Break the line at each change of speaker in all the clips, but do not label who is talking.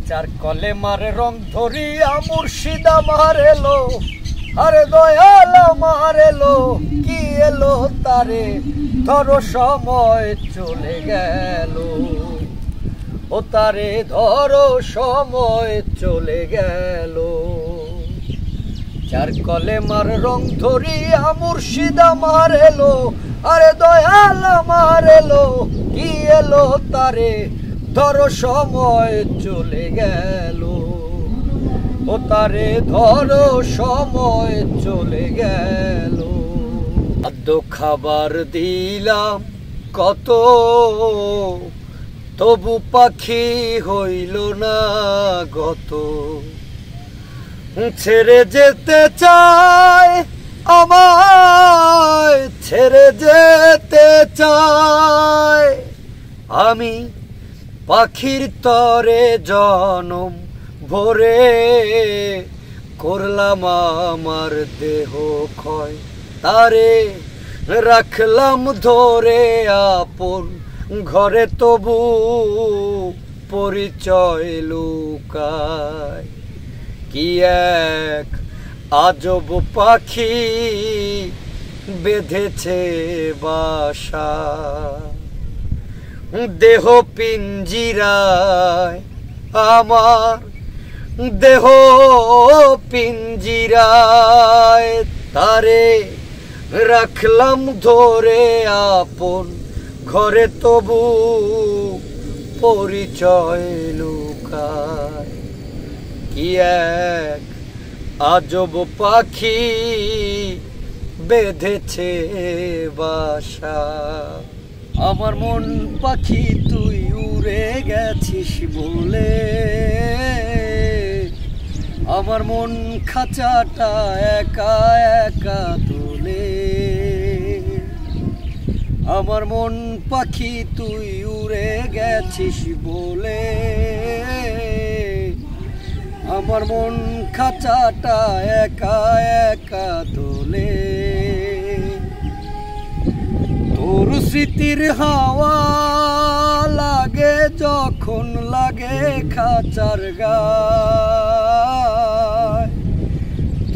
যার কলেমার রং ধরিয়া মুর্শিদ আমার এলো, আরে দয়াল আমার এলো, কি এলো তারে ধরো সময় চলে গেল, ও তারে ধরো সময় চলে গেল। যার কলেমার রং ধরিয়া মুর্শিদ আমার এলো, আরে দয়াল আমার এলো, কি এলো তারে ধরো সময় চলে গেল, ও তারে ধরো সময় চলে গেল। খাদ্য খাবার দিলাম কত, তবু পাখি হইল না গত। ছেড়ে যেতে চায় আমায়, ছেড়ে যেতে চায়, আমি পাখির তরে জনম ভরে করলাম আমার দেহ ক্ষয়, তারে রাখলাম ধরে আপন ঘরে, তবু পরিচয় লুকায়। কি এক আজব পাখি বেঁধেছে বাসা, দেহ পিঞ্জিরায় আমার, দেহ পিঞ্জিরায়, তারে রাখলাম ধরে আপন ঘরে, তবু পরিচয় লুকায়। কি এক আজব পাখি বেঁধেছে বাসা। আমার মন পাখি তুই উড়ে গেছিস বলে, আমার মন খাঁচাটা একা একা তোলে। আমার মন পাখি তুই উড়ে গেছিস বলে, আমার মন খাঁচাটা একা একা তোলে। তোর স্মৃতির হাওয়া লাগে যখন লাগে খাঁচার গায়,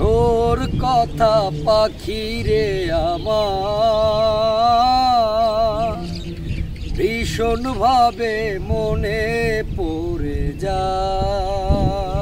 তোর কথা পাখি রে আমার ভীষণ ভাবে মনে পড়ে যায়।